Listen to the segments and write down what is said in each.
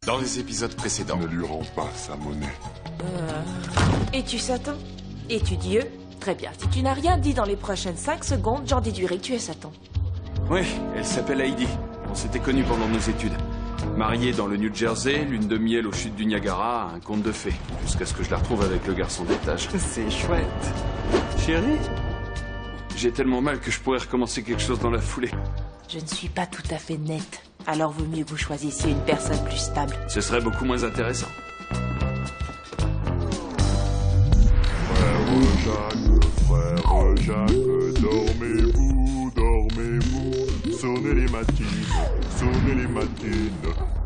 Dans les épisodes précédents. Ne lui rends pas sa monnaie. Es-tu Satan? Es-tu Dieu? Très bien. Si tu n'as rien dit dans les prochaines 5 secondes, j'en déduirai que tu es Satan. Oui, elle s'appelle Heidi. On s'était connus pendant nos études. Mariée dans le New Jersey, lune de miel aux chutes du Niagara, un conte de fées. Jusqu'à ce que je la retrouve avec le garçon d'étage. C'est chouette. Chérie? J'ai tellement mal que je pourrais recommencer quelque chose dans la foulée. Je ne suis pas tout à fait nette. Alors vaut mieux que vous choisissiez une personne plus stable. Ce serait beaucoup moins intéressant. Frère Jacques, dormez-vous, dormez-vous. Sonnez les matines. Ding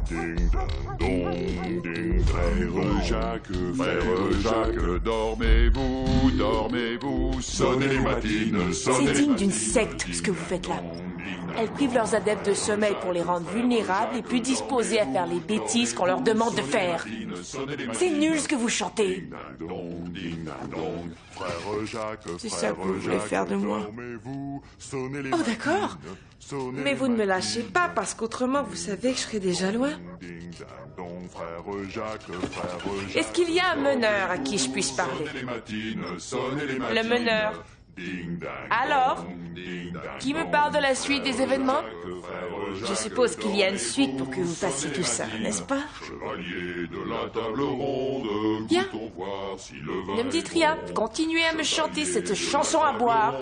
ding dong, ding. Frère Jacques, dormez-vous, dormez-vous. Sonnez les matines, C'est digne d'une secte, ce que vous faites là. Elles privent leurs adeptes de sommeil pour les rendre vulnérables et plus disposés à faire les bêtises qu'on leur demande de faire. C'est nul ce que vous chantez. C'est ça que vous voulez faire de moi. Oh d'accord. Mais vous ne me lâchez pas parce qu'autrement vous savez que je serai déjà loin. Est-ce qu'il y a un meneur à qui je puisse parler? Le meneur. Alors, qui me parle de la suite des événements? Je suppose qu'il y a une suite pour que vous fassiez tout ça, n'est-ce pas? Bien. Ne me dites rien. Continuez à me chanter cette chanson à boire.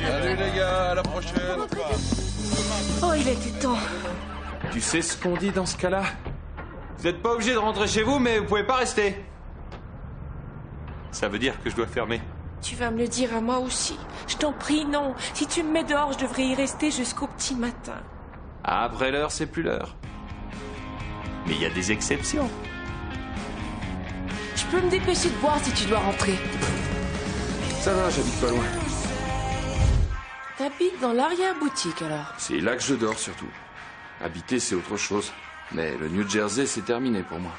Salut les gars, à la prochaine. Oh, il était temps. Tu sais ce qu'on dit dans ce cas-là? Vous n'êtes pas obligé de rentrer chez vous, mais vous pouvez pas rester. Ça veut dire que je dois fermer. Tu vas me le dire à moi aussi. Je t'en prie, non. Si tu me mets dehors, je devrais y rester jusqu'au petit matin. Après l'heure, c'est plus l'heure. Mais il y a des exceptions. Je peux me dépêcher de voir si tu dois rentrer. Ça va, j'habite pas loin. T'habites dans l'arrière-boutique, alors? C'est là que je dors, surtout. Habiter, c'est autre chose. Mais le New Jersey, c'est terminé pour moi.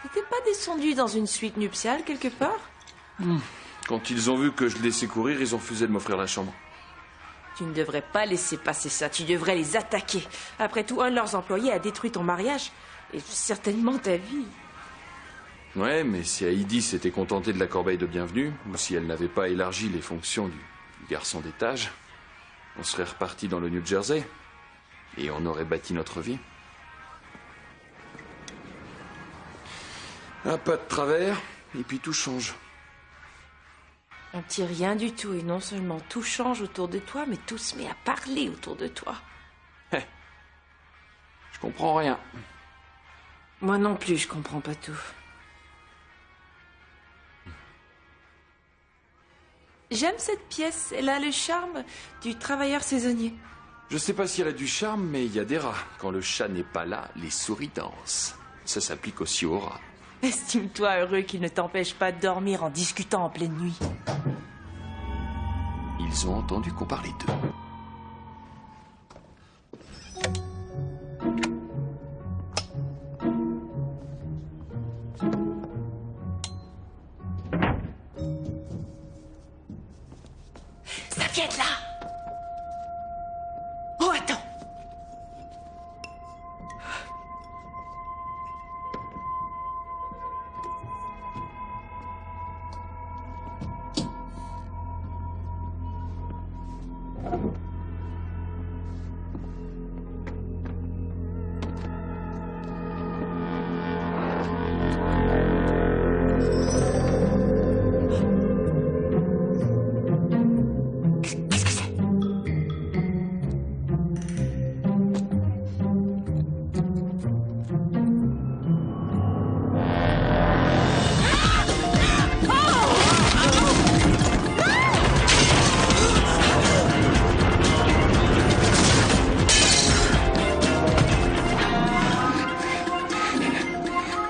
T'étais pas descendu dans une suite nuptiale, quelque part? Quand ils ont vu que je laissais courir, ils ont refusé de m'offrir la chambre. Tu ne devrais pas laisser passer ça. Tu devrais les attaquer. Après tout, un de leurs employés a détruit ton mariage. Et certainement ta vie. Ouais, mais si Heidi s'était contentée de la corbeille de bienvenue, ou si elle n'avait pas élargi les fonctions du garçon d'étage, on serait reparti dans le New Jersey. Et on aurait bâti notre vie. Un pas de travers, et puis tout change. Un petit rien du tout. Et non seulement tout change autour de toi, mais tout se met à parler autour de toi. Je comprends rien. Moi non plus, je comprends pas tout. J'aime cette pièce. Elle a le charme du travailleur saisonnier. Je sais pas si elle a du charme, mais il y a des rats. Quand le chat n'est pas là, les souris dansent. Ça s'applique aussi aux rats. Estime-toi heureux qu'il ne t'empêche pas de dormir en discutant en pleine nuit. Ils ont entendu qu'on parlait d'eux. Ça vient de là. Oh, attends.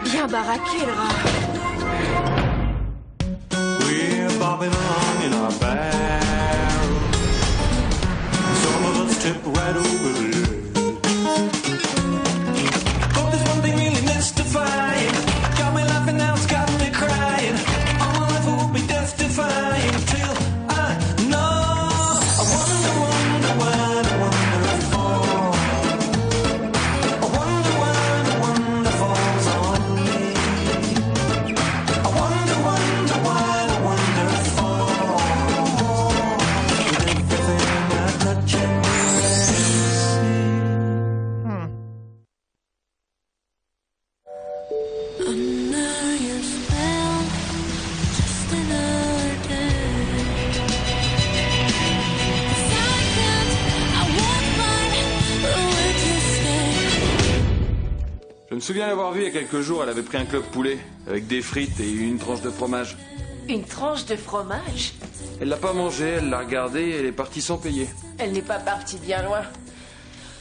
Bien baraqué, le rat. We're bobbing along in our barrel. Some of us trip right over the edge. But there's one thing really mystifying. Got me laughing now, it's got me crying. All my life will be testifying till I know I wanna souviens l'avoir vue il y a quelques jours, elle avait pris un club poulet, avec des frites et une tranche de fromage. Une tranche de fromage? Elle l'a pas mangé, elle l'a regardé et elle est partie sans payer. Elle n'est pas partie bien loin.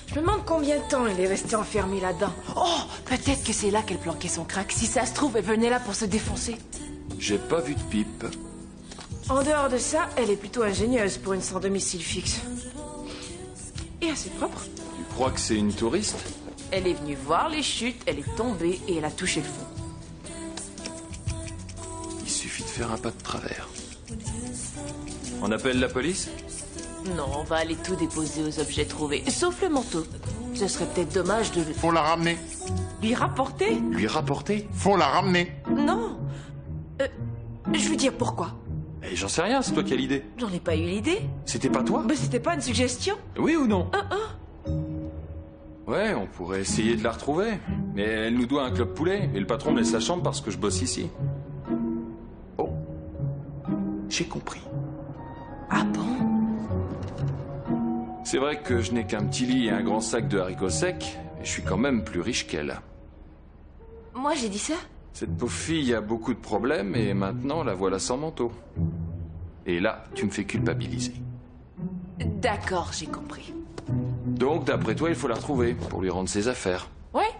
Je me demande combien de temps elle est restée enfermée là-dedans. Oh, peut-être que c'est là qu'elle planquait son crack. Si ça se trouve, elle venait là pour se défoncer. J'ai pas vu de pipe. En dehors de ça, elle est plutôt ingénieuse pour une sans domicile fixe. Et assez propre. Tu crois que c'est une touriste? Elle est venue voir les chutes, elle est tombée et elle a touché le fond. Il suffit de faire un pas de travers. On appelle la police? Non, on va aller tout déposer aux objets trouvés, sauf le manteau. Ce serait peut-être dommage de Faut la ramener. lui rapporter. Lui rapporter? Faut la ramener. Non. Je veux dire pourquoi. Eh, j'en sais rien, c'est toi qui as l'idée. J'en ai pas eu l'idée. C'était pas toi? Mais c'était pas une suggestion. Oui ou non? Ouais, on pourrait essayer de la retrouver. Mais elle nous doit un club poulet, et le patron me laisse la chambre parce que je bosse ici. Oh. J'ai compris. Ah bon? C'est vrai que je n'ai qu'un petit lit et un grand sac de haricots secs, mais je suis quand même plus riche qu'elle. Moi j'ai dit ça? Cette pauvre fille a beaucoup de problèmes et maintenant la voilà sans manteau. Et là, tu me fais culpabiliser. D'accord, j'ai compris. Donc, d'après toi, il faut la retrouver pour lui rendre ses affaires. Ouais?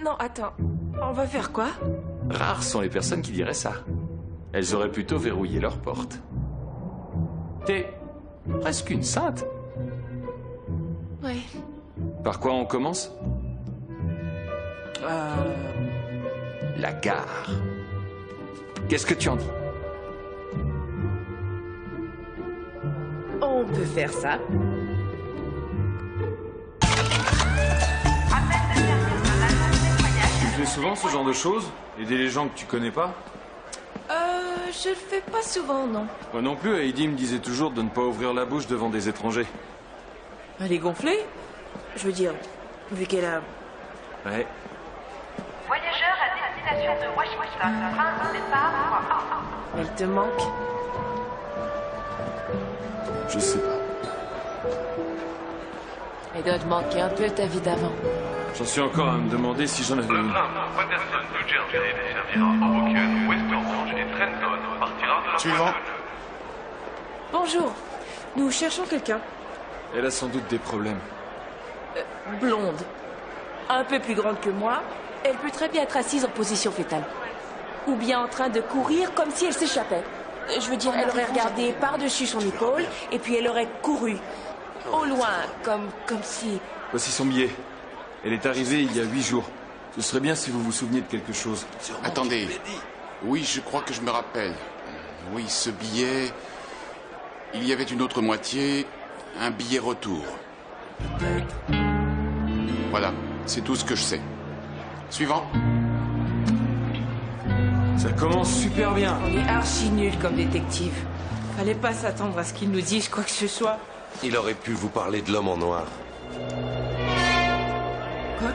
Non, attends. On va faire quoi? Rares sont les personnes qui diraient ça. Elles auraient plutôt verrouillé leur porte. T'es presque une sainte. Ouais. Par quoi on commence? La gare. Qu'est-ce que tu en dis? On peut faire ça. Tu fais souvent ce genre de choses? Aider les gens que tu connais pas? Je le fais pas souvent, non. Moi non plus, Heidi me disait toujours de ne pas ouvrir la bouche devant des étrangers. Elle est gonflée? Je veux dire, vu qu'elle a... Ouais. Voyageurs à destination de Washington, train de départ. Elle te manque? Je sais pas. Elle doit te manquer un peu ta vie d'avant. J'en suis encore à me demander si j'en avais une. Patterson, New Jersey, desservira Hoboken, West Orange et Trenton, partira de la Suivant. Bonjour. Nous cherchons quelqu'un. Elle a sans doute des problèmes. Blonde. Un peu plus grande que moi. Elle peut très bien être assise en position fétale. Ou bien en train de courir comme si elle s'échappait. Je veux dire, elle aurait regardé par-dessus son épaule et puis elle aurait couru. Au loin, comme si... Voici son billet. Elle est arrivée il y a 8 jours. Ce serait bien si vous vous souveniez de quelque chose. Attendez. Oui, je crois que je me rappelle. Oui, ce billet... Il y avait une autre moitié, un billet retour. Voilà, c'est tout ce que je sais. Suivant. Ça commence super bien. On est archi nuls comme détective. Fallait pas s'attendre à ce qu'il nous dise quoi que ce soit. Il aurait pu vous parler de l'homme en noir. Quoi?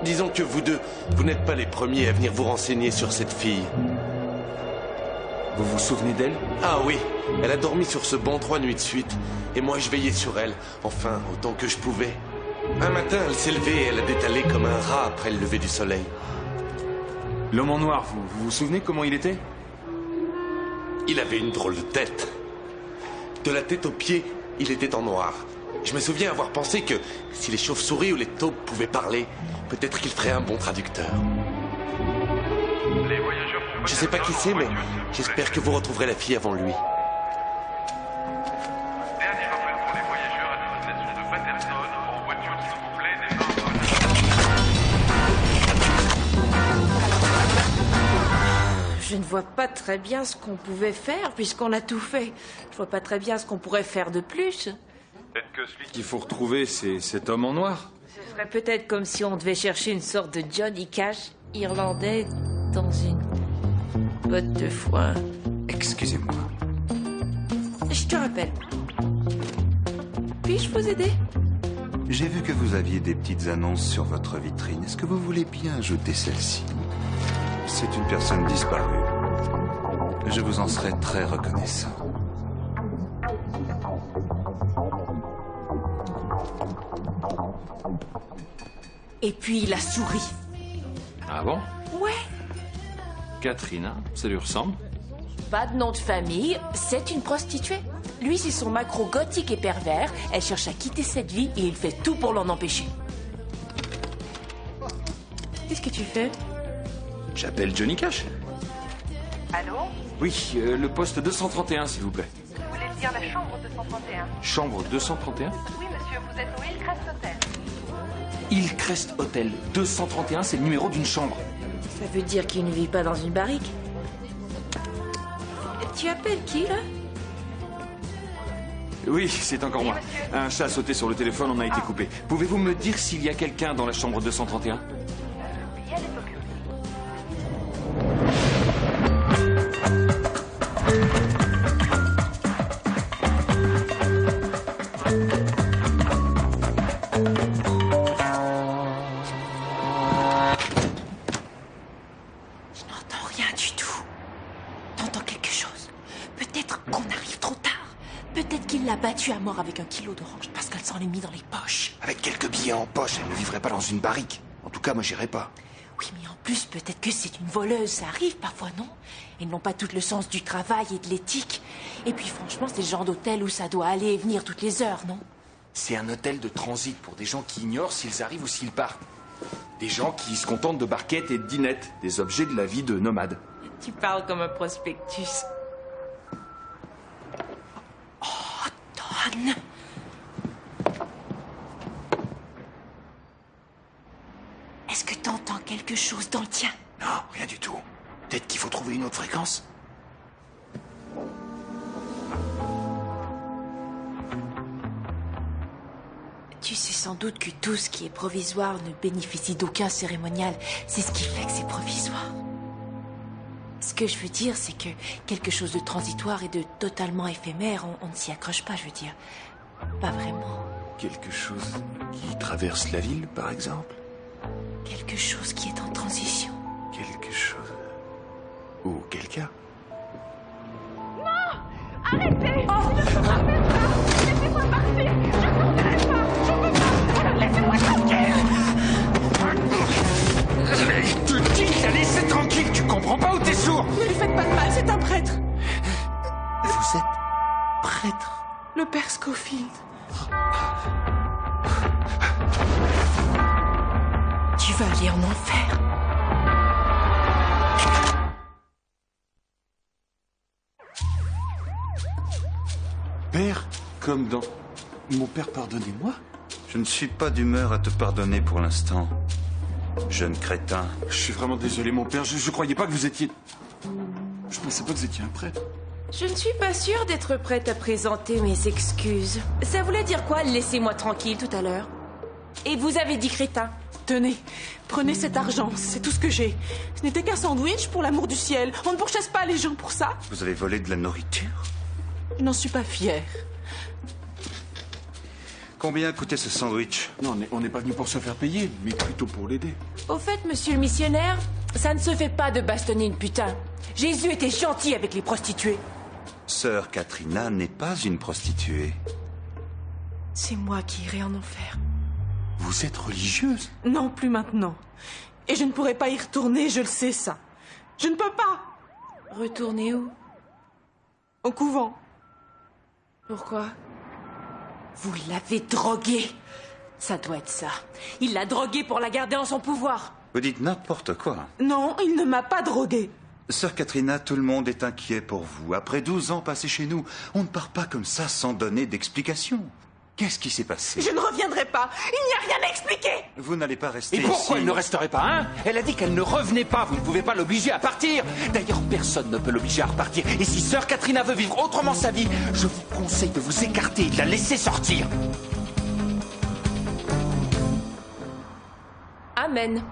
Disons que vous deux, vous n'êtes pas les premiers à venir vous renseigner sur cette fille. Vous vous souvenez d'elle? Ah oui, elle a dormi sur ce banc 3 nuits de suite. Et moi, je veillais sur elle, enfin, autant que je pouvais. Un matin, elle s'est levée et elle a détalé comme un rat après le lever du soleil. L'homme en noir, vous vous souvenez comment il était? Il avait une drôle de tête. De la tête aux pieds, il était en noir. Je me souviens avoir pensé que si les chauves-souris ou les taupes pouvaient parler, peut-être qu'il ferait un bon traducteur. Les voyageurs Je sais pas qui c'est, mais j'espère que vous retrouverez la fille avant lui. Dernier rappel pour les voyageurs à destination de Patterson, en voiture s'il vous plaît, départ. Je ne vois pas très bien ce qu'on pouvait faire puisqu'on a tout fait. Je vois pas très bien ce qu'on pourrait faire de plus. Peut-être que celui Qu'il faut retrouver, c'est cet homme en noir. Ce serait peut-être comme si on devait chercher une sorte de Johnny Cash irlandais dans une botte de foin. Excusez-moi. Je te rappelle. Puis-je vous aider? J'ai vu que vous aviez des petites annonces sur votre vitrine. Est-ce que vous voulez bien ajouter celle-ci? C'est une personne disparue. Je vous en serais très reconnaissant. Et puis il a souri. Ah bon? Ouais. Katrina, ça lui ressemble? Pas de nom de famille, c'est une prostituée. Lui, c'est son macro gothique et pervers. Elle cherche à quitter cette vie et il fait tout pour l'en empêcher. Qu'est-ce que tu fais? J'appelle Johnny Cash. Allô? Oui, le poste 231, s'il vous plaît. Vous voulez dire la chambre 231? Chambre 231? Oui, monsieur, vous êtes au Hillcrest Hotel. Hillcrest Hotel 231, c'est le numéro d'une chambre. Ça veut dire qu'il ne vit pas dans une barrique. Tu appelles qui, là? Oui, c'est encore moi. Un chat a sauté sur le téléphone, on a été coupé. Pouvez-vous me dire s'il y a quelqu'un dans la chambre 231? Le billet est occupé. Je n'entends rien du tout. T'entends quelque chose? Peut-être qu'on arrive trop tard. Peut-être qu'il l'a battue à mort avec un kilo d'orange parce qu'elle s'en est mis dans les poches. Avec quelques billets en poche, elle ne vivrait pas dans une barrique. En tout cas, moi, j'irai pas. Oui, mais en plus, peut-être que c'est une voleuse. Ça arrive parfois, non? Ils n'ont pas tout le sens du travail et de l'éthique. Et puis, franchement, c'est le genre d'hôtel où ça doit aller et venir toutes les heures, non? C'est un hôtel de transit pour des gens qui ignorent s'ils arrivent ou s'ils partent. Des gens qui se contentent de barquettes et de dinettes, des objets de la vie de nomades. Tu parles comme un prospectus. Oh, Don! Est-ce que t'entends quelque chose dans le tien? Non, rien du tout. Peut-être qu'il faut trouver une autre fréquence. Tu sais sans doute que tout ce qui est provisoire ne bénéficie d'aucun cérémonial. C'est ce qui fait que c'est provisoire. Ce que je veux dire, c'est que quelque chose de transitoire et de totalement éphémère, on ne s'y accroche pas, je veux dire. Pas vraiment. Quelque chose qui traverse la ville, par exemple. Quelque chose qui est en transition. Quelque chose... Ou quelqu'un. Arrêtez! Laissez-moi partir! Je ne sortirai pas! Je peux pas! Laissez-moi tranquille! Mais je te dis de la laisser tranquille, tu comprends pas ou t'es sourd? Ne lui faites pas de mal, c'est un prêtre. Vous êtes prêtre? Le père Scofield. Tu vas aller en enfer. Père, comme dans... Mon père, pardonnez-moi? Je ne suis pas d'humeur à te pardonner pour l'instant, jeune crétin. Je suis vraiment désolé, mon père. Je croyais pas que vous étiez... Je pensais pas que vous étiez un prêtre. Je ne suis pas sûre d'être prête à présenter mes excuses. Ça voulait dire quoi, laissez-moi tranquille tout à l'heure? Et vous avez dit crétin? Tenez, prenez cet argent, c'est tout ce que j'ai. Ce n'était qu'un sandwich, pour l'amour du ciel. On ne pourchasse pas les gens pour ça. Vous avez volé de la nourriture? Je n'en suis pas fière. Combien coûtait ce sandwich? Non, on n'est pas venu pour se faire payer, mais plutôt pour l'aider. Au fait, monsieur le missionnaire, ça ne se fait pas de bastonner une putain. Jésus était gentil avec les prostituées. Sœur Katrina n'est pas une prostituée. C'est moi qui irai en enfer. Vous êtes religieuse? Non, plus maintenant. Et je ne pourrai pas y retourner, je le sais, ça. Je ne peux pas. Retourner où? Au couvent. Pourquoi? Vous l'avez droguée. Ça doit être ça. Il l'a droguée pour la garder en son pouvoir. Vous dites n'importe quoi. Non, il ne m'a pas droguée. Sœur Katrina, tout le monde est inquiet pour vous. Après 12 ans passés chez nous, on ne part pas comme ça sans donner d'explication. Qu'est-ce qui s'est passé? Je ne reviendrai pas. Il n'y a rien à expliquer. Vous n'allez pas rester Et pourquoi ici. elle ne resterait pas, hein? Elle a dit qu'elle ne revenait pas, vous ne pouvez pas l'obliger à partir. D'ailleurs, personne ne peut l'obliger à repartir. Et si sœur Katrina veut vivre autrement sa vie, je vous conseille de vous écarter et de la laisser sortir. Amen.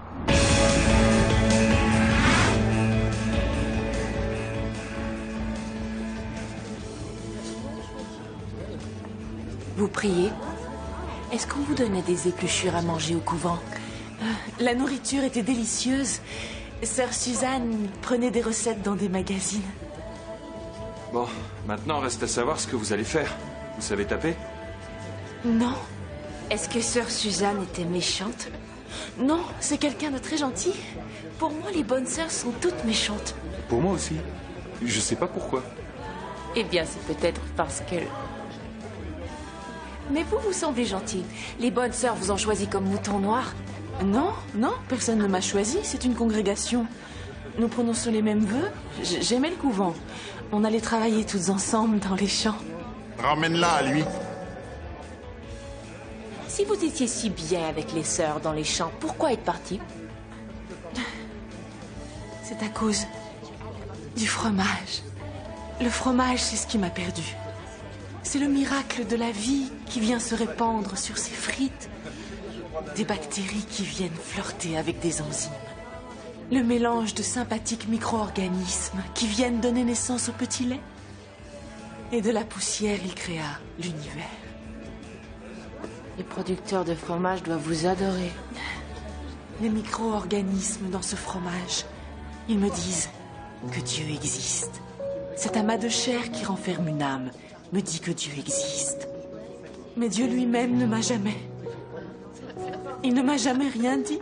Vous priez? Est-ce qu'on vous donnait des épluchures à manger au couvent? La nourriture était délicieuse. Sœur Suzanne prenait des recettes dans des magazines. Bon, maintenant reste à savoir ce que vous allez faire. Vous savez taper? Non. Est-ce que sœur Suzanne était méchante? Non, c'est quelqu'un de très gentil. Pour moi, les bonnes sœurs sont toutes méchantes. Pour moi aussi. Je sais pas pourquoi. Eh bien, c'est peut-être parce que... Mais vous semblez gentil. Les bonnes sœurs vous ont choisi comme mouton noir. Non, non, personne ne m'a choisi. C'est une congrégation. Nous prononçons les mêmes vœux. J'aimais le couvent. On allait travailler toutes ensemble dans les champs. Ramène-la à lui. Si vous étiez si bien avec les sœurs dans les champs, pourquoi être parti? C'est à cause du fromage. Le fromage, c'est ce qui m'a perdu. C'est le miracle de la vie qui vient se répandre sur ces frites. Des bactéries qui viennent flirter avec des enzymes. Le mélange de sympathiques micro-organismes qui viennent donner naissance au petit lait. Et de la poussière, il créa l'univers. Les producteurs de fromage doivent vous adorer. Les micro-organismes dans ce fromage, ils me disent que Dieu existe. Cet amas de chair qui renferme une âme me dit que Dieu existe. Mais Dieu lui-même ne m'a jamais... Il ne m'a jamais rien dit.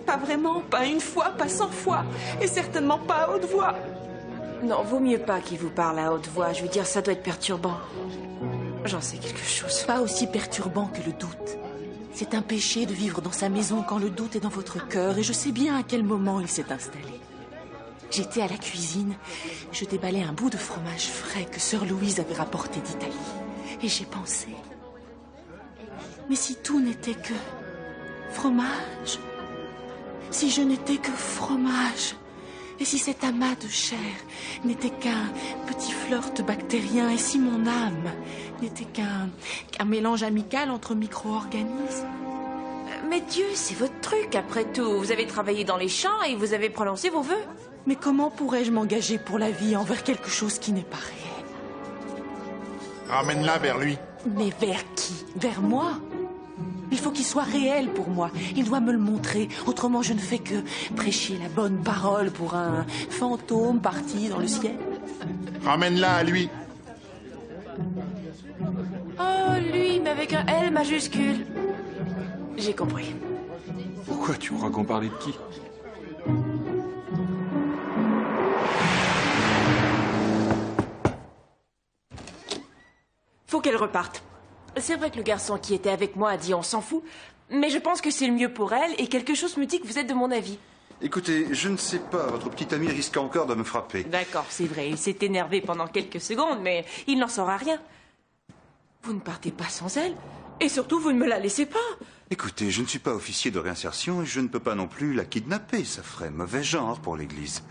Pas vraiment, pas une fois, pas 100 fois. Et certainement pas à haute voix. Non, vaut mieux pas qu'il vous parle à haute voix. Je veux dire, ça doit être perturbant. J'en sais quelque chose. Pas aussi perturbant que le doute. C'est un péché de vivre dans sa maison quand le doute est dans votre cœur. Et je sais bien à quel moment il s'est installé. J'étais à la cuisine. Je déballais un bout de fromage frais que sœur Louise avait rapporté d'Italie. Et j'ai pensé... Mais si tout n'était que fromage, si je n'étais que fromage, et si cet amas de chair n'était qu'un petit flirt bactérien, et si mon âme n'était qu'un mélange amical entre micro-organismes. Mais Dieu, c'est votre truc, après tout. Vous avez travaillé dans les champs et vous avez prononcé vos vœux. Mais comment pourrais-je m'engager pour la vie envers quelque chose qui n'est pas réel? Ramène-la vers lui. Mais vers qui? Vers moi? Il faut qu'il soit réel pour moi. Il doit me le montrer. Autrement, je ne fais que prêcher la bonne parole pour un fantôme parti dans le ciel. Ramène-la à lui. Oh, lui, mais avec un L majuscule. J'ai compris. Pourquoi tu crois qu'on parlait de qui? Faut qu'elle reparte. C'est vrai que le garçon qui était avec moi a dit on s'en fout, mais je pense que c'est le mieux pour elle et quelque chose me dit que vous êtes de mon avis. Écoutez, je ne sais pas, votre petit ami risque encore de me frapper. D'accord, c'est vrai, il s'est énervé pendant quelques secondes, mais il n'en saura rien. Vous ne partez pas sans elle, et surtout vous ne me la laissez pas. Écoutez, je ne suis pas officier de réinsertion et je ne peux pas non plus la kidnapper, ça ferait mauvais genre pour l'église.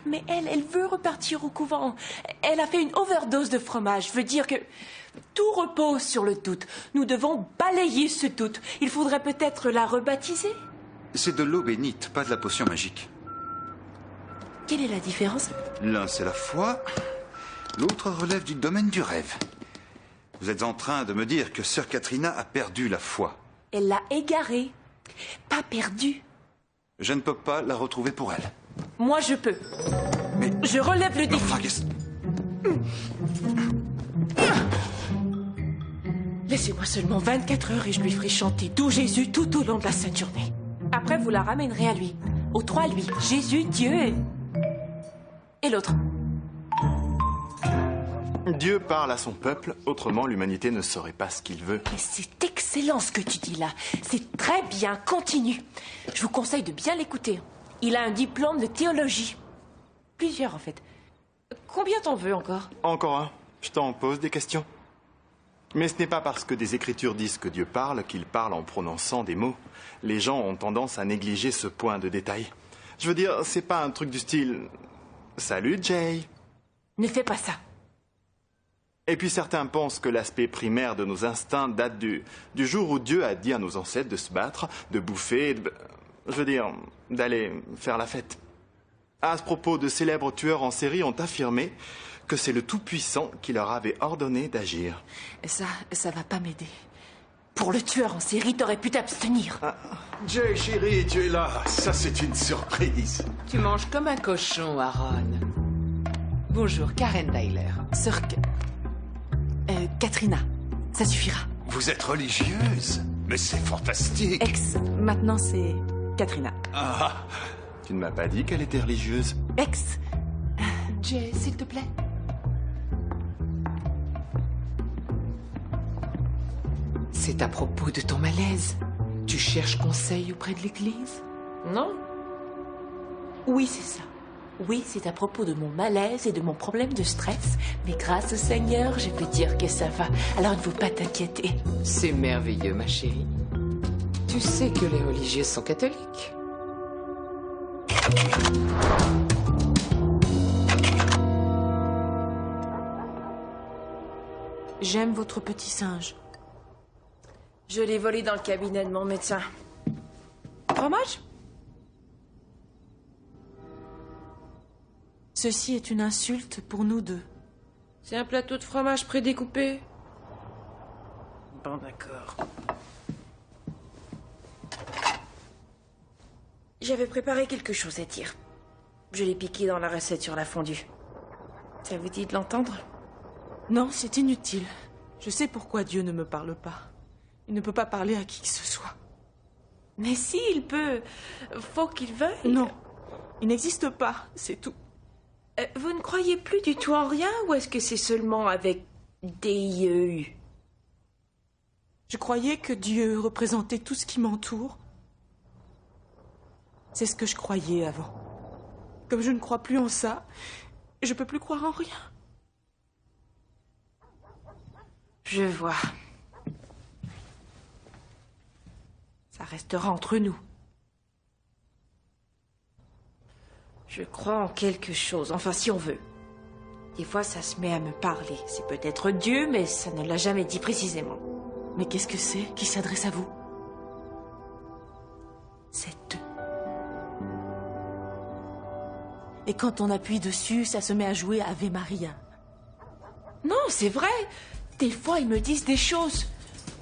Mais elle veut repartir au couvent. Elle a fait une overdose de fromage. Je veux dire que tout repose sur le doute. Nous devons balayer ce doute. Il faudrait peut-être la rebaptiser. C'est de l'eau bénite, pas de la potion magique. Quelle est la différence? L'un, c'est la foi. L'autre relève du domaine du rêve. Vous êtes en train de me dire que sœur Katrina a perdu la foi. Elle l'a égarée, pas perdue. Je ne peux pas la retrouver pour elle. Moi, je peux. Mais je relève le défi. Laissez-moi seulement 24 heures et je lui ferai chanter Doux Jésus tout au long de la sainte journée. Après, vous la ramènerez à lui. Aux trois lui. Jésus, Dieu et l'autre. Dieu parle à son peuple, autrement l'humanité ne saurait pas ce qu'il veut. Mais c'est excellent ce que tu dis là. C'est très bien, continue. Je vous conseille de bien l'écouter. Il a un diplôme de théologie. Plusieurs en fait. Combien t'en veux encore? Encore un. Je t'en pose des questions. Mais ce n'est pas parce que des écritures disent que Dieu parle qu'il parle en prononçant des mots. Les gens ont tendance à négliger ce point de détail. Je veux dire, c'est pas un truc du style « Salut Jay ». Ne fais pas ça. Et puis certains pensent que l'aspect primaire de nos instincts date du jour où Dieu a dit à nos ancêtres de se battre, de bouffer, je veux dire, d'aller faire la fête. À ce propos, de célèbres tueurs en série ont affirmé que c'est le Tout-Puissant qui leur avait ordonné d'agir. Ça va pas m'aider. Pour le tueur en série, t'aurais pu t'abstenir. Jay, chérie, tu es là. Ça, c'est une surprise. Tu manges comme un cochon, Aaron. Bonjour, Karen Tyler. Sœur Katrina, ça suffira. Vous êtes religieuse? Mais c'est fantastique. Ex, maintenant c'est Katrina. Ah, tu ne m'as pas dit qu'elle était religieuse. Ex, Jay, s'il te plaît. C'est à propos de ton malaise. Tu cherches conseil auprès de l'église? Non? Oui, c'est ça. Oui, c'est à propos de mon malaise et de mon problème de stress. Mais grâce au Seigneur, je peux dire que ça va. Alors il ne faut pas t'inquiéter. C'est merveilleux, ma chérie. Tu sais que les religieux sont catholiques. J'aime votre petit singe. Je l'ai volé dans le cabinet de mon médecin. Fromage? Ceci est une insulte pour nous deux. C'est un plateau de fromage prédécoupé. Bon, d'accord. J'avais préparé quelque chose à dire. Je l'ai piqué dans la recette sur la fondue. Ça vous dit de l'entendre? Non, c'est inutile. Je sais pourquoi Dieu ne me parle pas. Il ne peut pas parler à qui que ce soit. Mais si, il peut. Faut qu'il veuille. Non, il n'existe pas, c'est tout. Vous ne croyez plus du tout en rien, ou est-ce que c'est seulement avec D-I-E-U? Je croyais que Dieu représentait tout ce qui m'entoure. C'est ce que je croyais avant. Comme je ne crois plus en ça, je ne peux plus croire en rien. Je vois. Ça restera entre nous. Je crois en quelque chose, enfin si on veut. Des fois, ça se met à me parler. C'est peut-être Dieu, mais ça ne l'a jamais dit précisément. Mais qu'est-ce que c'est qui s'adresse à vous? C'est eux. Et quand on appuie dessus, ça se met à jouer Ave Maria. Non, c'est vrai. Des fois, ils me disent des choses.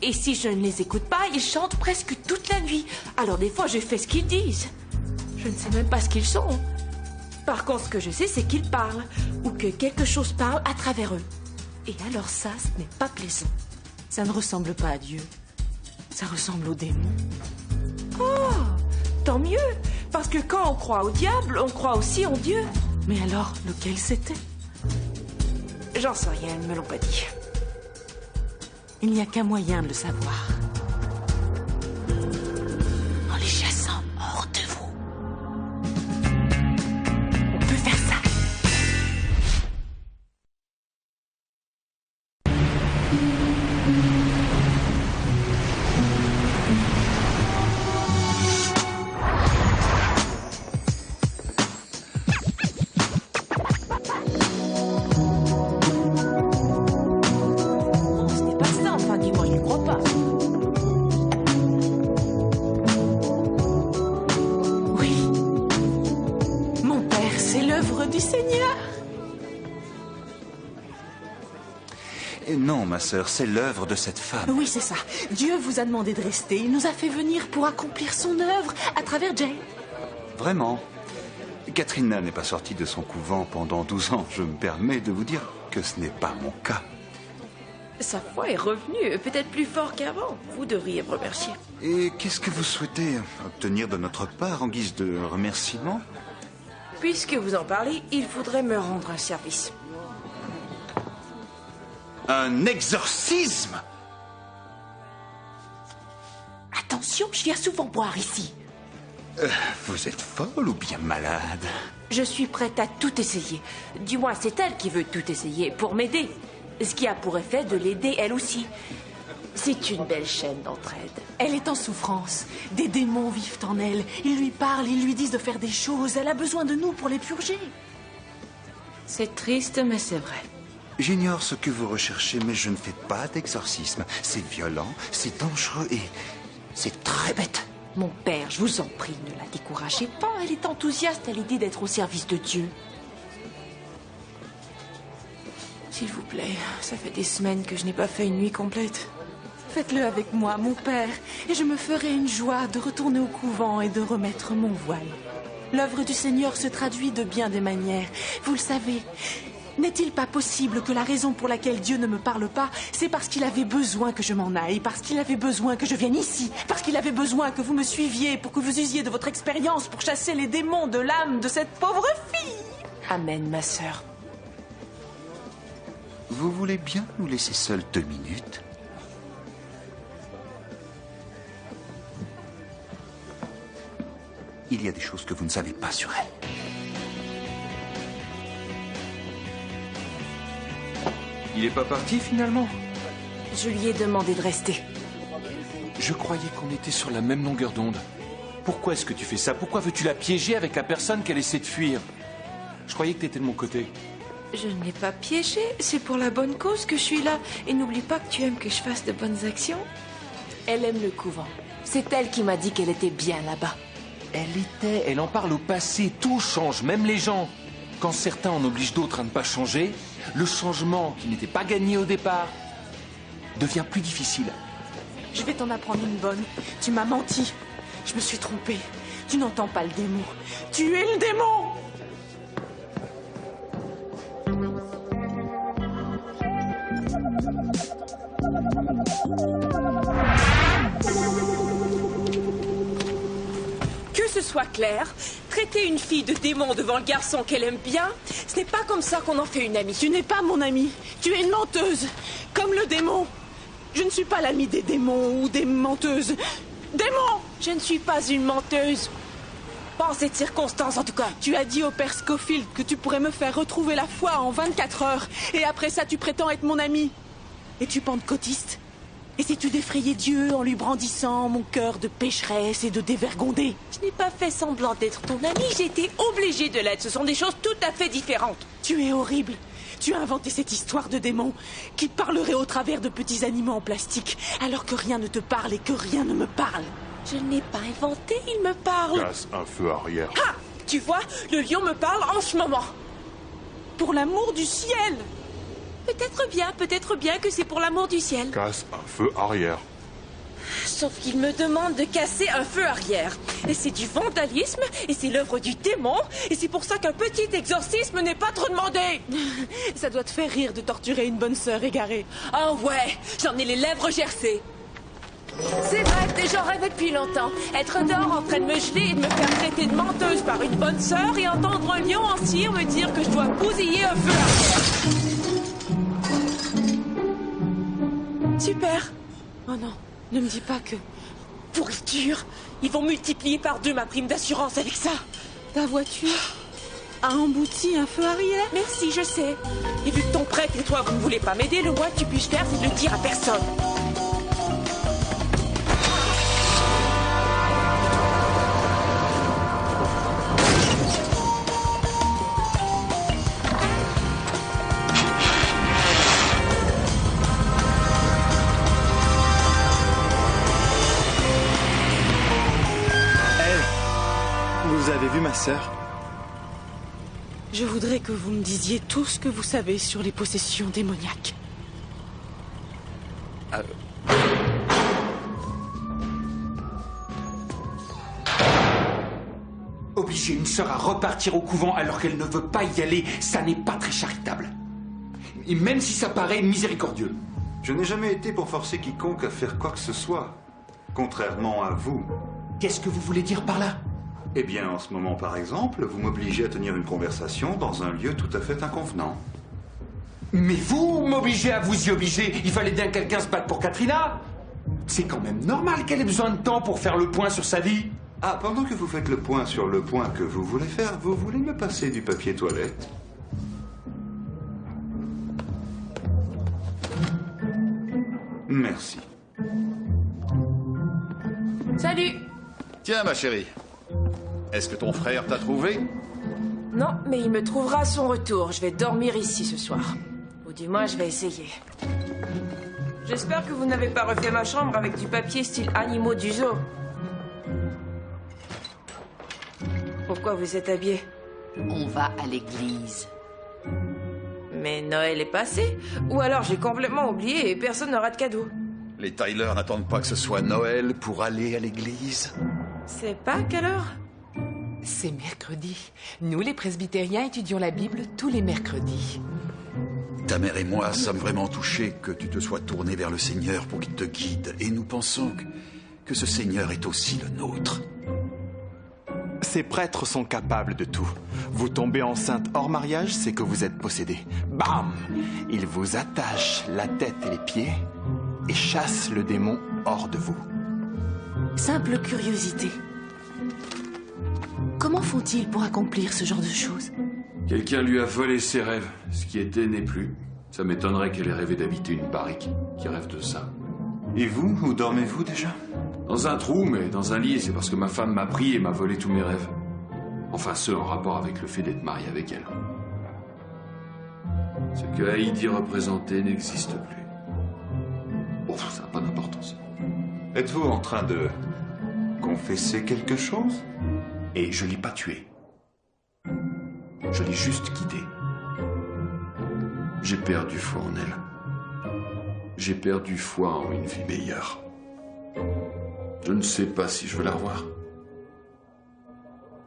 Et si je ne les écoute pas, ils chantent presque toute la nuit. Alors des fois, je fais ce qu'ils disent. Je ne sais même pas ce qu'ils sont. Par contre, ce que je sais, c'est qu'ils parlent. Ou que quelque chose parle à travers eux. Et alors ça, ce n'est pas plaisant. Ça ne ressemble pas à Dieu. Ça ressemble aux démons. Oh, tant mieux. Parce que quand on croit au diable, on croit aussi en Dieu. Mais alors, lequel c'était? J'en sais rien, ils ne me l'ont pas dit. Il n'y a qu'un moyen de le savoir. En les chassant hors de vous. On peut faire ça. Non, ma sœur, c'est l'œuvre de cette femme. Oui, c'est ça. Dieu vous a demandé de rester. Il nous a fait venir pour accomplir son œuvre à travers Jay. Vraiment. Katrina n'est pas sortie de son couvent pendant 12 ans. Je me permets de vous dire que ce n'est pas mon cas. Sa foi est revenue, peut-être plus fort qu'avant. Vous devriez me remercier. Et qu'est-ce que vous souhaitez obtenir de notre part en guise de remerciement? Puisque vous en parlez, il faudrait me rendre un service. Un exorcisme? Attention, je viens souvent boire ici. Vous êtes folle ou bien malade? Je suis prête à tout essayer. Du moins, c'est elle qui veut tout essayer pour m'aider. Ce qui a pour effet de l'aider elle aussi. C'est une belle chaîne d'entraide. Elle est en souffrance. Des démons vivent en elle. Ils lui parlent, ils lui disent de faire des choses. Elle a besoin de nous pour les purger. C'est triste, mais c'est vrai. J'ignore ce que vous recherchez, mais je ne fais pas d'exorcisme. C'est violent, c'est dangereux et c'est très bête. Mon père, je vous en prie, ne la découragez pas. Elle est enthousiaste à l'idée d'être au service de Dieu. S'il vous plaît, ça fait des semaines que je n'ai pas fait une nuit complète. Faites-le avec moi, mon père, et je me ferai une joie de retourner au couvent et de remettre mon voile. L'œuvre du Seigneur se traduit de bien des manières, vous le savez. N'est-il pas possible que la raison pour laquelle Dieu ne me parle pas, c'est parce qu'il avait besoin que je m'en aille, parce qu'il avait besoin que je vienne ici, parce qu'il avait besoin que vous me suiviez, pour que vous usiez de votre expérience pour chasser les démons de l'âme de cette pauvre fille? Amen, ma sœur. Vous voulez bien nous laisser seuls 2 minutes? Il y a des choses que vous ne savez pas sur elle. Il est pas parti finalement? Je lui ai demandé de rester. Je croyais qu'on était sur la même longueur d'onde. Pourquoi est-ce que tu fais ça? Pourquoi veux-tu la piéger avec la personne qu'elle essaie de fuir? Je croyais que t'étais de mon côté. Je ne l'ai pas piégée, c'est pour la bonne cause que je suis là. Et n'oublie pas que tu aimes que je fasse de bonnes actions. Elle aime le couvent. C'est elle qui m'a dit qu'elle était bien là-bas. Elle en parle au passé, tout change, même les gens. Quand certains en obligent d'autres à ne pas changer, le changement qui n'était pas gagné au départ devient plus difficile. Je vais t'en apprendre une bonne. Tu m'as menti. Je me suis trompée. Tu n'entends pas le démon. Tu es le démon! Que ce soit clair, traiter une fille de démon devant le garçon qu'elle aime bien, ce n'est pas comme ça qu'on en fait une amie. Tu n'es pas mon amie. Tu es une menteuse. Comme le démon. Je ne suis pas l'amie des démons ou des menteuses. Démon! Je ne suis pas une menteuse. Pas en cette circonstance, en tout cas. Tu as dit au père Scofield que tu pourrais me faire retrouver la foi en 24 heures. Et après ça, tu prétends être mon ami. Es-tu pentecôtiste? Essaies-tu d'effrayer Dieu en lui brandissant mon cœur de pécheresse et de dévergondée? Je n'ai pas fait semblant d'être ton amie, j'ai été obligée de l'être. Ce sont des choses tout à fait différentes. Tu es horrible. Tu as inventé cette histoire de démon qui parlerait au travers de petits animaux en plastique, alors que rien ne te parle et que rien ne me parle. Je ne l'ai pas inventé, il me parle. Casse un feu arrière. Ah! Tu vois, le lion me parle en ce moment. Pour l'amour du ciel! Peut-être bien que c'est pour l'amour du ciel. Casse un feu arrière. Sauf qu'il me demande de casser un feu arrière. Et c'est du vandalisme, et c'est l'œuvre du démon, et c'est pour ça qu'un petit exorcisme n'est pas trop demandé. Ça doit te faire rire de torturer une bonne sœur égarée. Ah ouais, j'en ai les lèvres gercées. C'est vrai, j'en rêvais depuis longtemps. Être dehors en train de me geler et de me faire traiter de menteuse par une bonne sœur et entendre un lion en cire me dire que je dois bousiller un feu arrière. Super. Oh non, ne me dis pas que... Pourriture. Ils vont multiplier par 2 ma prime d'assurance avec ça. Ta voiture a embouti un feu arrière? Merci, je sais. Et vu que ton prêtre et toi, vous ne voulez pas m'aider, le moins que tu puisses faire, c'est de le dire à personne. Vous avez vu ma sœur? Je voudrais que vous me disiez tout ce que vous savez sur les possessions démoniaques. Obliger une sœur à repartir au couvent alors qu'elle ne veut pas y aller, ça n'est pas très charitable. Et même si ça paraît miséricordieux. Je n'ai jamais été pour forcer quiconque à faire quoi que ce soit. Contrairement à vous. Qu'est-ce que vous voulez dire par là? Eh bien, en ce moment, par exemple, vous m'obligez à tenir une conversation dans un lieu tout à fait inconvenant. Mais vous m'obligez à vous y obliger. Il fallait bien que quelqu'un se batte pour Katrina. C'est quand même normal qu'elle ait besoin de temps pour faire le point sur sa vie. Ah, pendant que vous faites le point sur le point que vous voulez faire, vous voulez me passer du papier toilette? Merci. Salut. Tiens, ma chérie. Est-ce que ton frère t'a trouvé? Non, mais il me trouvera à son retour. Je vais dormir ici ce soir. Ou du moins, je vais essayer. J'espère que vous n'avez pas refait ma chambre avec du papier style animaux du zoo. Pourquoi vous êtes habillés? On va à l'église. Mais Noël est passé. Ou alors j'ai complètement oublié et personne n'aura de cadeau. Les Tyler n'attendent pas que ce soit Noël pour aller à l'église. C'est pas à quelle heure? C'est mercredi. Nous, les presbytériens, étudions la Bible tous les mercredis. Ta mère et moi sommes vraiment touchés que tu te sois tourné vers le Seigneur pour qu'il te guide. Et nous pensons que ce Seigneur est aussi le nôtre. Ces prêtres sont capables de tout. Vous tombez enceinte hors mariage, c'est que vous êtes possédé. Bam! Ils vous attachent la tête et les pieds et chassent le démon hors de vous. Simple curiosité. Comment font-ils pour accomplir ce genre de choses? Quelqu'un lui a volé ses rêves. Ce qui était n'est plus. Ça m'étonnerait qu'elle ait rêvé d'habiter une barrique. Qui rêve de ça? Et vous, où dormez-vous déjà? Dans un trou, mais dans un lit, et c'est parce que ma femme m'a pris et m'a volé tous mes rêves. Enfin, ceux en rapport avec le fait d'être marié avec elle. Ce que Heidi représentait n'existe plus. Bon, ça n'a pas d'importance. Êtes-vous en train de confesser quelque chose? Et je l'ai pas tué. Je l'ai juste quitté. J'ai perdu foi en elle. J'ai perdu foi en une vie meilleure. Je ne sais pas si je veux la revoir.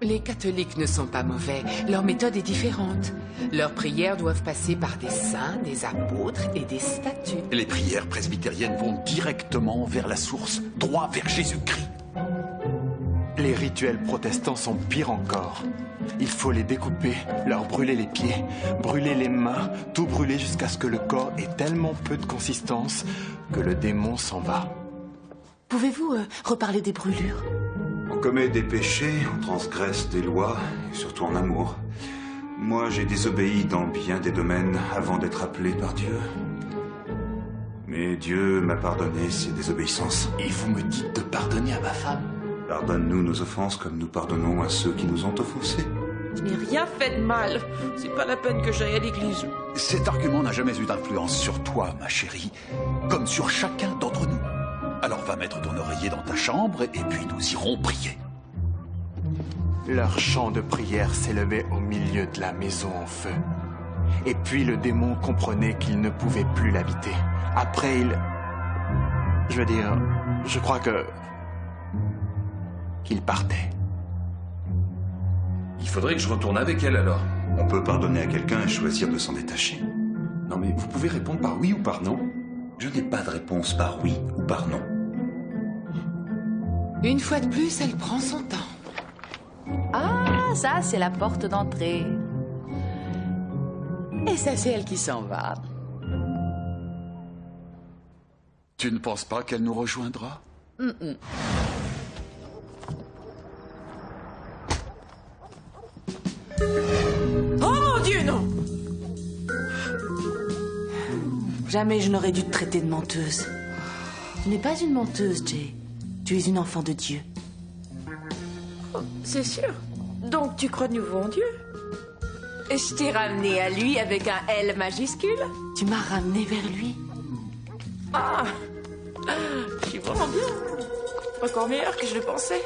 Les catholiques ne sont pas mauvais. Leur méthode est différente. Leurs prières doivent passer par des saints, des apôtres et des statues. Les prières presbytériennes vont directement vers la source, droit vers Jésus-Christ. Les rituels protestants sont pires encore. Il faut les découper, leur brûler les pieds, brûler les mains, tout brûler jusqu'à ce que le corps ait tellement peu de consistance que le démon s'en va. Pouvez-vous reparler des brûlures? On commet des péchés, on transgresse des lois, et surtout en amour. Moi, j'ai désobéi dans bien des domaines avant d'être appelé par Dieu. Mais Dieu m'a pardonné ces désobéissances. Et vous me dites de pardonner à ma femme? Pardonne-nous nos offenses comme nous pardonnons à ceux qui nous ont offensés. Je n'ai rien fait de mal. C'est pas la peine que j'aille à l'église. Cet argument n'a jamais eu d'influence sur toi, ma chérie, comme sur chacun d'entre nous. Alors va mettre ton oreiller dans ta chambre et puis nous irons prier. Leur chant de prière s'élevait au milieu de la maison en feu. Et puis le démon comprenait qu'il ne pouvait plus l'habiter. Après, je crois qu'il partait. Il faudrait que je retourne avec elle alors. On peut pardonner à quelqu'un et choisir de s'en détacher. Non mais vous pouvez répondre par oui ou par non? Je n'ai pas de réponse par oui ou par non. Une fois de plus, elle prend son temps. Ah, ça, c'est la porte d'entrée. Et ça, c'est elle qui s'en va. Tu ne penses pas qu'elle nous rejoindra? Oh mon Dieu, non! Jamais je n'aurais dû te traiter de menteuse. Tu n'es pas une menteuse, Jay. Tu es une enfant de Dieu. Oh, c'est sûr. Donc tu crois de nouveau en Dieu? Et je t'ai ramené à lui avec un L majuscule? Tu m'as ramené vers lui. Ah! Je suis vraiment bien. Encore meilleur que je le pensais.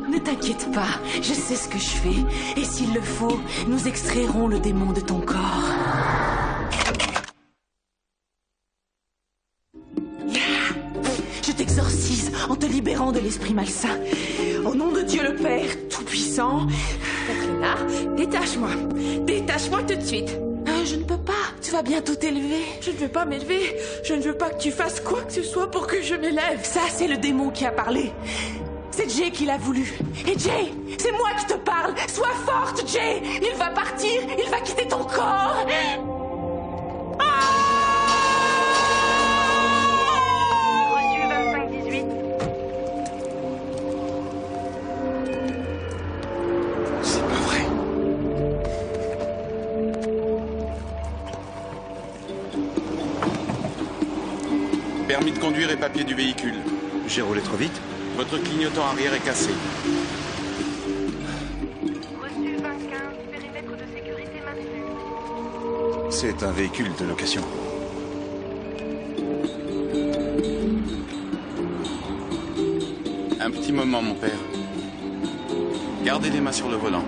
Ne t'inquiète pas, je sais ce que je fais. Et s'il le faut, nous extrairons le démon de ton corps. Je t'exorcise en te libérant de l'esprit malsain. Au nom de Dieu le Père Tout-Puissant. Katrina, détache-moi. Détache-moi tout de suite. Je ne peux pas. Tu vas bientôt t'élever. Je ne veux pas m'élever. Je ne veux pas que tu fasses quoi que ce soit pour que je m'élève. Ça, c'est le démon qui a parlé. C'est Jay qui l'a voulu. Et Jay, c'est moi qui te parle. Sois forte, Jay. Il va partir. Il va quitter ton corps. Reçu 25-18. C'est pas vrai. Permis de conduire et papier du véhicule. J'ai roulé trop vite? Votre clignotant arrière est cassé. Reçu 20-15, périmètre de sécurité maintenu. C'est un véhicule de location. Un petit moment, mon père. Gardez les mains sur le volant.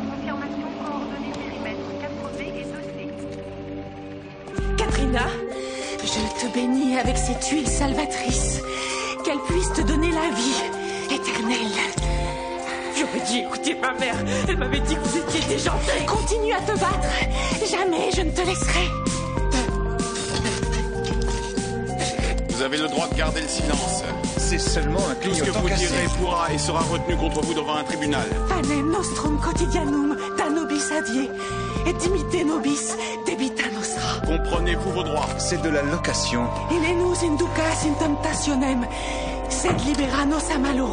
Confirmation, coordonnées périmètre 4B et 2C. Katrina, je te bénis avec cette huile salvatrice. Qu'elle puisse te donner la vie éternelle. J'aurais dû écouter ma mère. Elle m'avait dit que vous étiez déjanté. Continue à te battre. Jamais je ne te laisserai. Vous avez le droit de garder le silence. C'est seulement un Tout ce que clignotant vous cassé. direz pourra et sera retenu contre vous devant un tribunal. Panem nostrum quotidianum da nobis adie, et dimite nobis debita nostra. Comprenez-vous vos droits? C'est de la location. Inenus inducas in temptationem, sed libera nos a malo.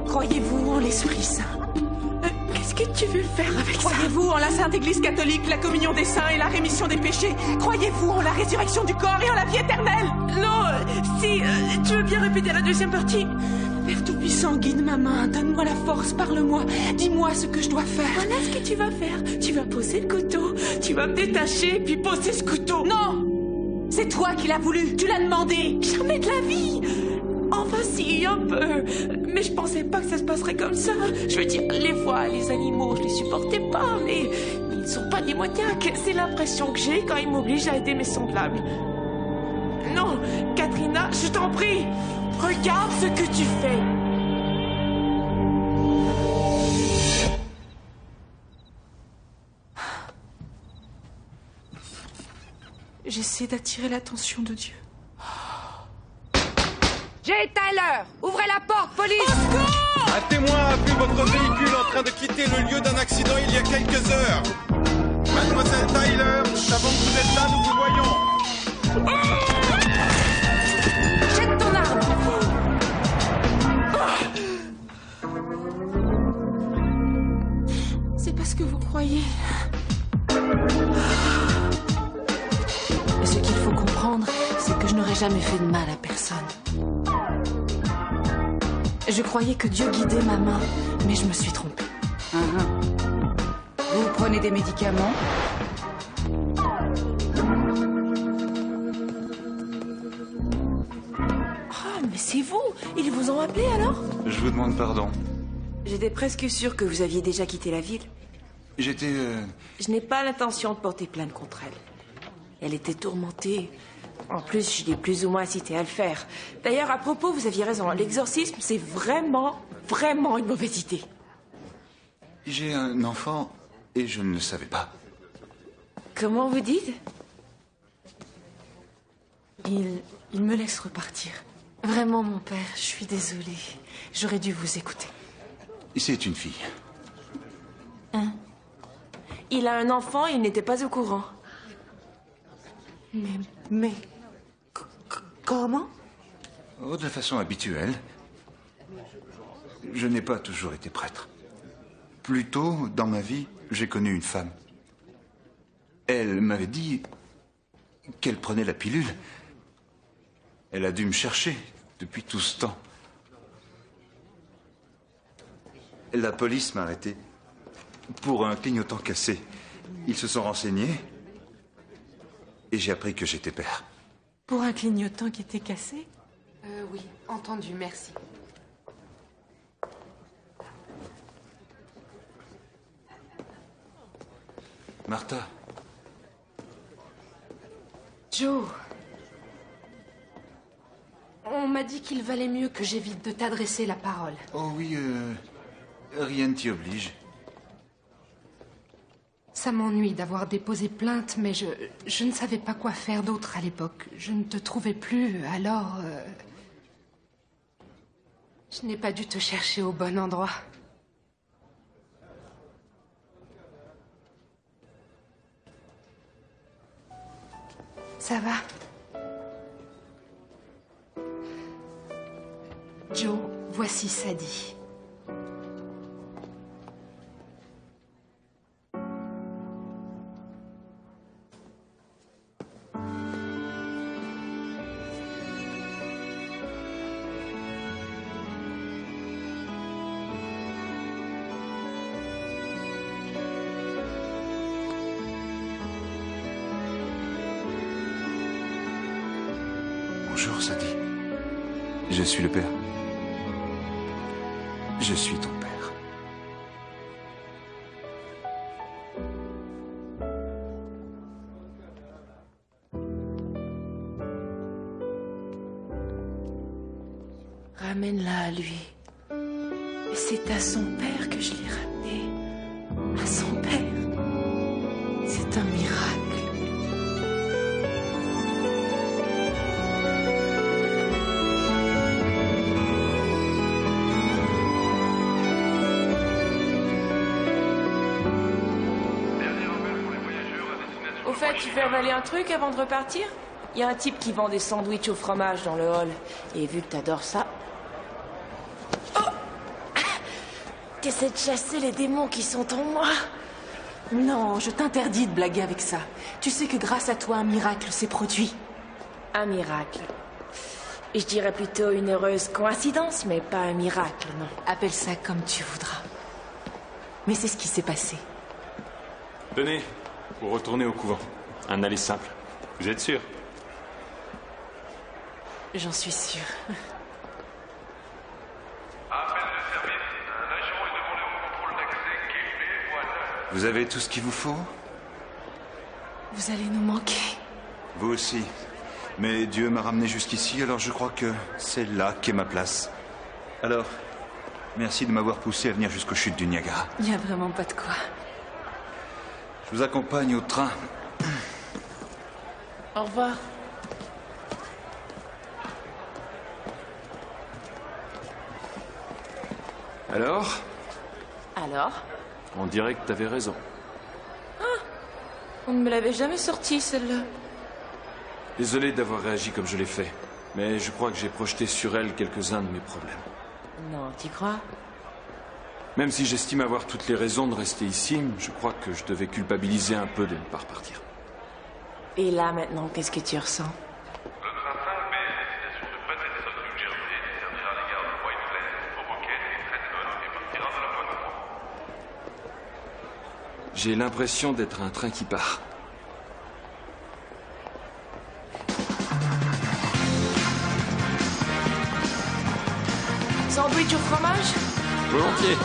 Croyez-vous en l'Esprit Saint? Qu'est-ce que tu veux faire avec ça? Croyez-vous en la Sainte Église catholique, la communion des saints et la rémission des péchés? Croyez-vous en la résurrection du corps et en la vie éternelle? Non, si, tu veux bien répéter la deuxième partie? Père Tout-Puissant, guide ma main, donne-moi la force, parle-moi, dis-moi ce que je dois faire. Voilà ce que tu vas faire. Tu vas poser le couteau, tu vas me détacher, puis poser ce couteau. Non! C'est toi qui l'as voulu, tu l'as demandé. Jamais de la vie. Enfin si, un peu. Mais je pensais pas que ça se passerait comme ça. Je veux dire, les voix, les animaux, je les supportais pas, mais ils sont pas démoniaques. C'est l'impression que j'ai quand ils m'obligent à aider mes semblables. Non, Katrina, je t'en prie, regarde ce que tu fais. J'essaie d'attirer l'attention de Dieu. Jay Tyler, ouvrez la porte, police! Un témoin a vu votre véhicule en train de quitter le lieu d'un accident il y a quelques heures. Mademoiselle Tyler, nous savons que vous êtes là, nous vous voyons. Jette ton arme! C'est parce que vous croyez. Ce qu'il faut comprendre, c'est que je n'aurais jamais fait de mal à personne. Je croyais que Dieu guidait ma main, mais je me suis trompée. Vous prenez des médicaments? Ah, mais c'est vous. Ils vous ont appelé alors? Je vous demande pardon. J'étais presque sûre que vous aviez déjà quitté la ville. J'étais... Je n'ai pas l'intention de porter plainte contre elle. Elle était tourmentée. En plus, je l'ai plus ou moins incité à le faire. D'ailleurs, à propos, vous aviez raison. L'exorcisme, c'est vraiment, vraiment une mauvaise idée. J'ai un enfant et je ne le savais pas. Comment vous dites? Il me laisse repartir. Vraiment, mon père, je suis désolée. J'aurais dû vous écouter. C'est une fille. Hein? Il a un enfant et il n'était pas au courant. Mais... Comment? Oh, de façon habituelle. Je n'ai pas toujours été prêtre. Plus tôt, dans ma vie, j'ai connu une femme. Elle m'avait dit qu'elle prenait la pilule. Elle a dû me chercher depuis tout ce temps. La police m'a arrêté pour un clignotant cassé. Ils se sont renseignés et j'ai appris que j'étais père. Pour un clignotant qui était cassé? Oui, entendu, merci. Martha. Joe. On m'a dit qu'il valait mieux que j'évite de t'adresser la parole. Oh oui, rien ne t'y oblige. Ça m'ennuie d'avoir déposé plainte, mais je ne savais pas quoi faire d'autre à l'époque. Je ne te trouvais plus, alors... Je n'ai pas dû te chercher au bon endroit. Ça va? Joe, voici Sadie. Bonjour, Sadie. Je suis le père. Je suis ton père. Ramène-la à lui. Et c'est à son père que je l'ai ramené. À son père. C'est un miracle. Au fait, tu fais avaler un truc avant de repartir? Il y a un type qui vend des sandwichs au fromage dans le hall. Et vu que t'adores ça... Oh! T'essaies de chasser les démons qui sont en moi. Non, je t'interdis de blaguer avec ça. Tu sais que grâce à toi, un miracle s'est produit. Un miracle. Je dirais plutôt une heureuse coïncidence, mais pas un miracle, non. Appelle ça comme tu voudras. Mais c'est ce qui s'est passé. Tenez, pour retourner au couvent. Un aller simple. Vous êtes sûr? J'en suis sûre. Vous avez tout ce qu'il vous faut? Vous allez nous manquer. Vous aussi. Mais Dieu m'a ramené jusqu'ici, alors je crois que c'est là qu'est ma place. Alors, merci de m'avoir poussé à venir jusqu'aux chutes du Niagara. Il n'y a vraiment pas de quoi. Je vous accompagne au train. Au revoir. Alors? Alors? On dirait que t'avais raison. Ah! On ne me l'avait jamais sortie, celle-là. Désolé d'avoir réagi comme je l'ai fait, mais je crois que j'ai projeté sur elle quelques-uns de mes problèmes. Non, t'y crois? Même si j'estime avoir toutes les raisons de rester ici, je crois que je devais culpabiliser un peu de ne pas repartir. Et là, maintenant, qu'est-ce que tu ressens? Le train 5B à destination de Patterson, New Jersey, desservira les gares de White Plains, Hoboken et Trenton et partira de la voie 3. J'ai l'impression d'être un train qui part. Sandwich au fromage? Volontiers.